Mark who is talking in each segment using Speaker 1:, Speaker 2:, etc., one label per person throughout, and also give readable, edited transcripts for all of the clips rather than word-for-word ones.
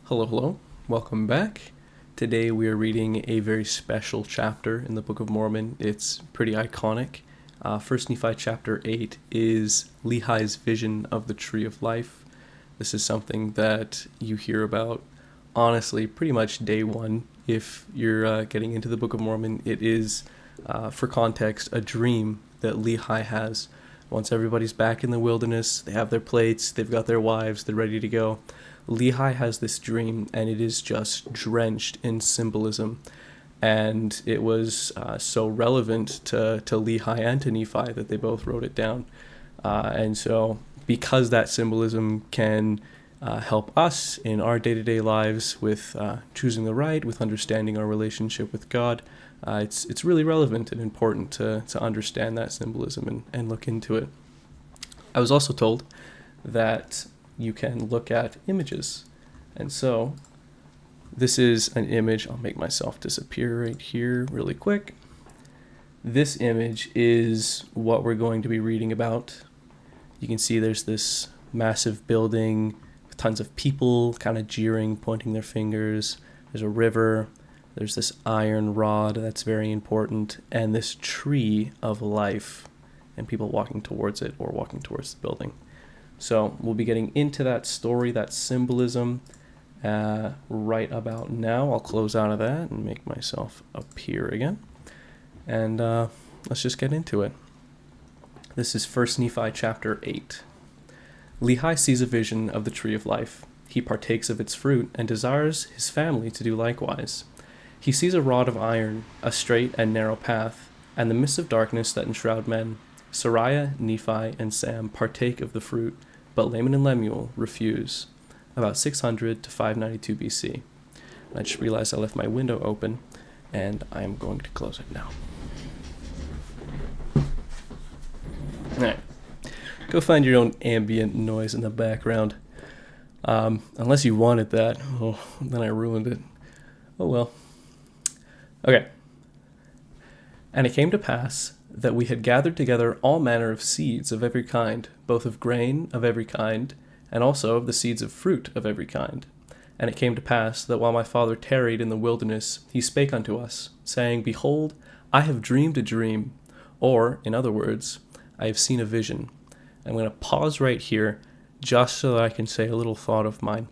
Speaker 1: Hello, hello. Welcome back. Today we are reading a very special chapter in the Book of Mormon. It's pretty iconic. First Nephi chapter 8 is Lehi's vision of the Tree of Life. This is something that you hear about, honestly, pretty much day one. If you're getting into the Book of Mormon, it is, for context, a dream that Lehi has. Once everybody's back in the wilderness, they have their plates, they've got their wives, they're ready to go. Lehi has this dream, and it is just drenched in symbolism. And it was so relevant to Lehi and to Nephi that they both wrote it down. And so, because that symbolism can help us in our day-to-day lives with choosing the right, with understanding our relationship with God, it's really relevant and important to understand that symbolism and look into it. I was also told that you can look at images. And so this is an image. I'll make myself disappear right here really quick. This image is what we're going to be reading about. You can see there's this massive building with tons of people kind of jeering, pointing their fingers. There's a river. There's this iron rod that's very important, and this tree of life, and people walking towards it or walking towards the building. So we'll be getting into that story, that symbolism, right about now. I'll close out of that and make myself appear again. And let's just get into it. This is 1 Nephi chapter 8. Lehi sees a vision of the tree of life. He partakes of its fruit and desires his family to do likewise. He sees a rod of iron, a straight and narrow path, and the mists of darkness that enshroud men. Sariah, Nephi, and Sam partake of the fruit, but Laman and Lemuel refuse, about 600 to 592 BC. I just realized I left my window open, and I am going to close it now. Alright, go find your own ambient noise in the background. Unless you wanted that, then I ruined it. Oh well. Okay. And it came to pass that we had gathered together all manner of seeds of every kind, both of grain of every kind, and also of the seeds of fruit of every kind. And it came to pass that while my father tarried in the wilderness, he spake unto us, saying, Behold, I have dreamed a dream, or, in other words, I have seen a vision. I'm going to pause right here, just so that I can say a little thought of mine.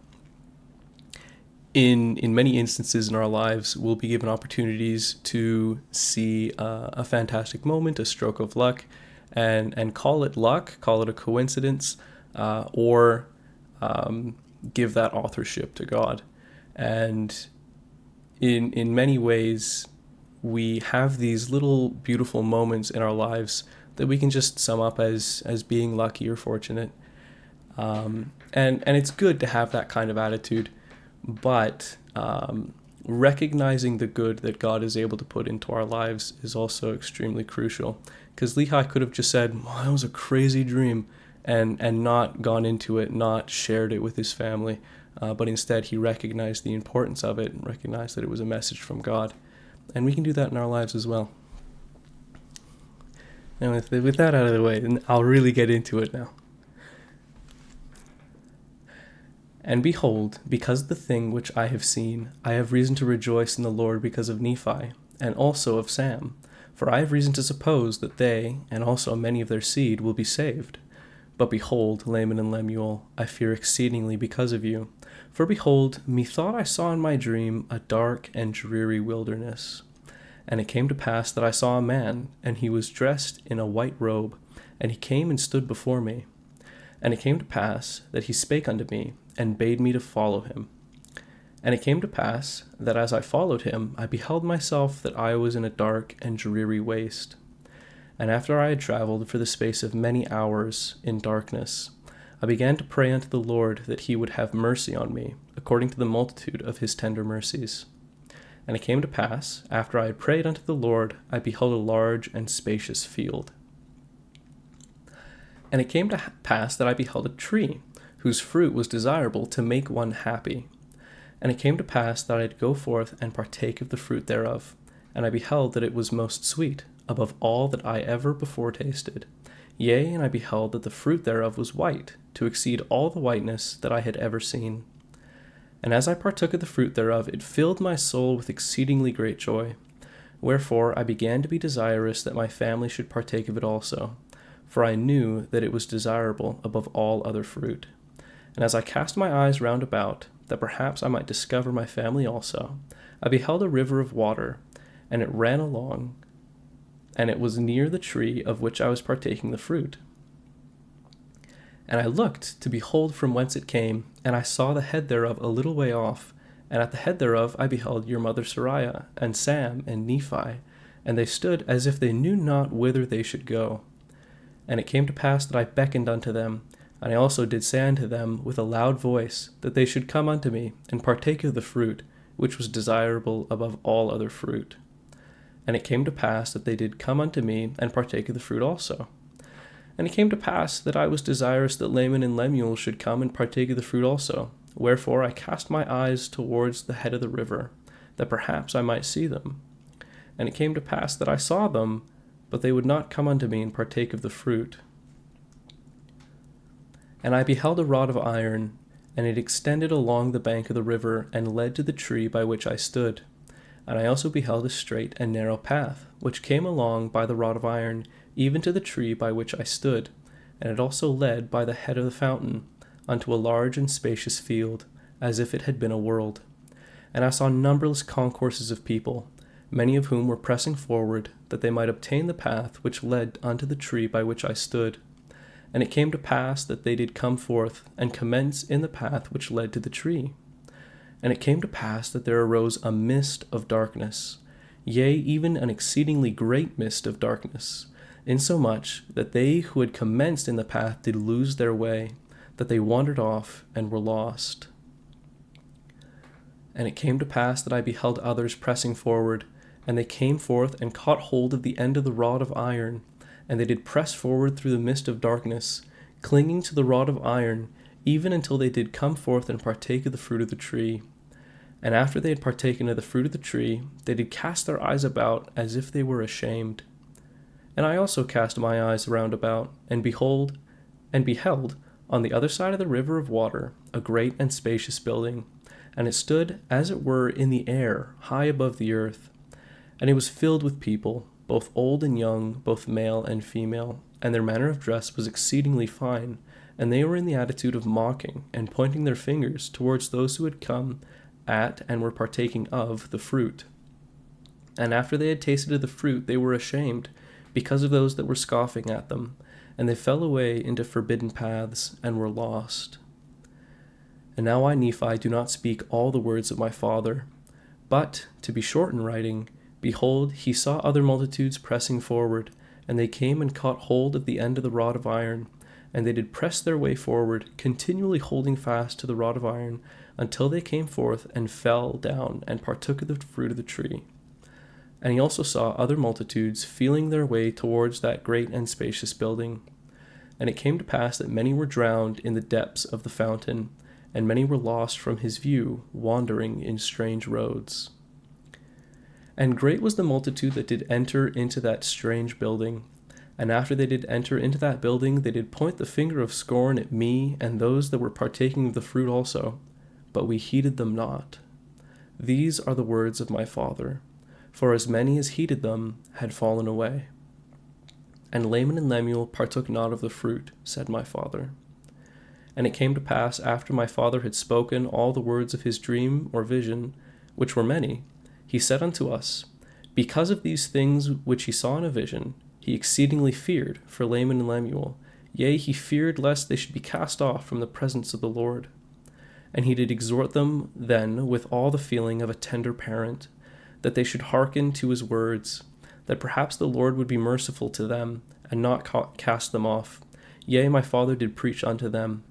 Speaker 1: In many instances in our lives, we'll be given opportunities to see a fantastic moment, a stroke of luck, and call it luck, call it a coincidence, or give that authorship to God. And in many ways, we have these little beautiful moments in our lives that we can just sum up as being lucky or fortunate. And it's good to have that kind of attitude. But recognizing the good that God is able to put into our lives is also extremely crucial. Because Lehi could have just said, well, that was a crazy dream, and not gone into it, not shared it with his family. But instead, he recognized the importance of it and recognized that it was a message from God. And we can do that in our lives as well. And with that out of the way, then I'll really get into it now. And behold, because of the thing which I have seen, I have reason to rejoice in the Lord because of Nephi, and also of Sam. For I have reason to suppose that they, and also many of their seed, will be saved. But behold, Laman and Lemuel, I fear exceedingly because of you. For behold, methought I saw in my dream a dark and dreary wilderness. And it came to pass that I saw a man, and he was dressed in a white robe, and he came and stood before me. And it came to pass that he spake unto me, and bade me to follow him. And it came to pass that as I followed him, I beheld myself that I was in a dark and dreary waste. And after I had traveled for the space of many hours in darkness, I began to pray unto the Lord that he would have mercy on me, according to the multitude of his tender mercies. And it came to pass, after I had prayed unto the Lord, I beheld a large and spacious field. And it came to pass that I beheld a tree, whose fruit was desirable to make one happy. And it came to pass that I did go forth and partake of the fruit thereof. And I beheld that it was most sweet, above all that I ever before tasted. Yea, and I beheld that the fruit thereof was white, to exceed all the whiteness that I had ever seen. And as I partook of the fruit thereof, it filled my soul with exceedingly great joy. Wherefore I began to be desirous that my family should partake of it also, for I knew that it was desirable above all other fruit. And as I cast my eyes round about, that perhaps I might discover my family also, I beheld a river of water, and it ran along, and it was near the tree of which I was partaking the fruit. And I looked to behold from whence it came, and I saw the head thereof a little way off, and at the head thereof I beheld your mother Sariah, and Sam, and Nephi, and they stood as if they knew not whither they should go. And it came to pass that I beckoned unto them, and I also did say unto them with a loud voice, that they should come unto me, and partake of the fruit, which was desirable above all other fruit. And it came to pass that they did come unto me, and partake of the fruit also. And it came to pass that I was desirous that Laman and Lemuel should come and partake of the fruit also. Wherefore I cast my eyes towards the head of the river, that perhaps I might see them. And it came to pass that I saw them, but they would not come unto me and partake of the fruit. And I beheld a rod of iron, and it extended along the bank of the river, and led to the tree by which I stood. And I also beheld a straight and narrow path, which came along by the rod of iron, even to the tree by which I stood, and it also led by the head of the fountain, unto a large and spacious field, as if it had been a world. And I saw numberless concourses of people, many of whom were pressing forward, that they might obtain the path which led unto the tree by which I stood. And it came to pass that they did come forth, and commence in the path which led to the tree. And it came to pass that there arose a mist of darkness, yea, even an exceedingly great mist of darkness, insomuch that they who had commenced in the path did lose their way, that they wandered off and were lost. And it came to pass that I beheld others pressing forward, and they came forth and caught hold of the end of the rod of iron, and they did press forward through the mist of darkness, clinging to the rod of iron, even until they did come forth and partake of the fruit of the tree. And after they had partaken of the fruit of the tree, they did cast their eyes about as if they were ashamed. And I also cast my eyes round about, and beheld, on the other side of the river of water, a great and spacious building, and it stood as it were in the air, high above the earth. And it was filled with people, both old and young, both male and female, and their manner of dress was exceedingly fine, and they were in the attitude of mocking, and pointing their fingers towards those who had come at and were partaking of the fruit. And after they had tasted of the fruit, they were ashamed, because of those that were scoffing at them, and they fell away into forbidden paths, and were lost. And now I, Nephi, do not speak all the words of my father, but, to be short in writing, behold, he saw other multitudes pressing forward, and they came and caught hold of the end of the rod of iron, and they did press their way forward, continually holding fast to the rod of iron, until they came forth and fell down and partook of the fruit of the tree. And he also saw other multitudes feeling their way towards that great and spacious building. And it came to pass that many were drowned in the depths of the fountain, and many were lost from his view, wandering in strange roads. And great was the multitude that did enter into that strange building. And after they did enter into that building, they did point the finger of scorn at me and those that were partaking of the fruit also. But we heeded them not. These are the words of my father. For as many as heeded them had fallen away. And Laman and Lemuel partook not of the fruit, said my father. And it came to pass, after my father had spoken all the words of his dream or vision, which were many, he said unto us, because of these things which he saw in a vision, he exceedingly feared for Laman and Lemuel. Yea, he feared lest they should be cast off from the presence of the Lord. And he did exhort them then with all the feeling of a tender parent, that they should hearken to his words, that perhaps the Lord would be merciful to them, and not cast them off. Yea, my father did preach unto them.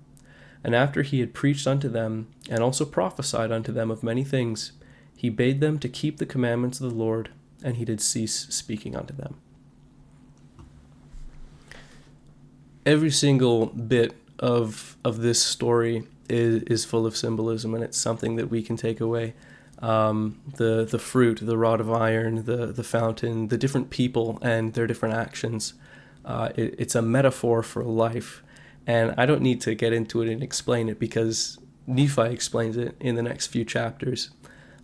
Speaker 1: And after he had preached unto them, and also prophesied unto them of many things, he bade them to keep the commandments of the Lord, and he did cease speaking unto them. Every single bit of this story is full of symbolism, and it's something that we can take away. The fruit, the rod of iron, the fountain, the different people and their different actions. It's a metaphor for life, and I don't need to get into it and explain it because Nephi explains it in the next few chapters.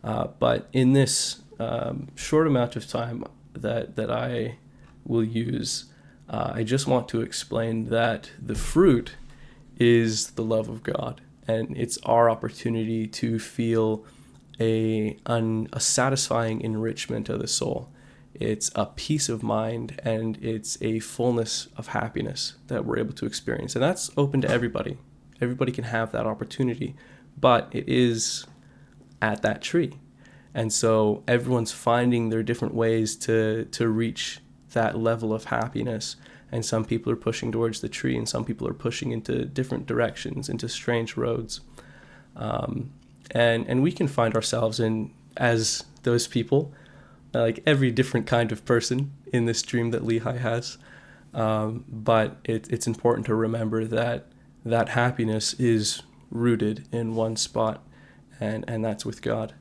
Speaker 1: But in this short amount of time that I will use, I just want to explain that the fruit is the love of God, and it's our opportunity to feel a satisfying enrichment of the soul. It's a peace of mind, and it's a fullness of happiness that we're able to experience. And that's open to everybody. Everybody can have that opportunity, but it is at that tree. And so everyone's finding their different ways to reach that level of happiness. And some people are pushing towards the tree, and some people are pushing into different directions, into strange roads. And we can find ourselves in as those people, like every different kind of person in this dream that Lehi has. But it's important to remember that happiness is rooted in one spot, and that's with God.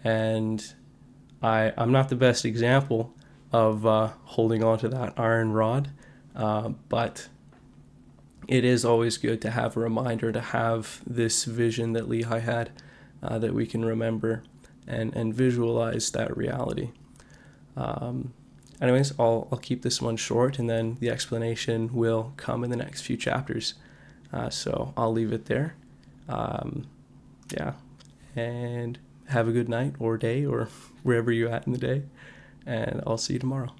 Speaker 1: And I'm not the best example of holding on to that iron rod, but it is always good to have a reminder, to have this vision that Lehi had, that we can remember and visualize that reality. Anyways, I'll keep this one short, and then the explanation will come in the next few chapters. So I'll leave it there. And have a good night or day or wherever you're at in the day, and I'll see you tomorrow.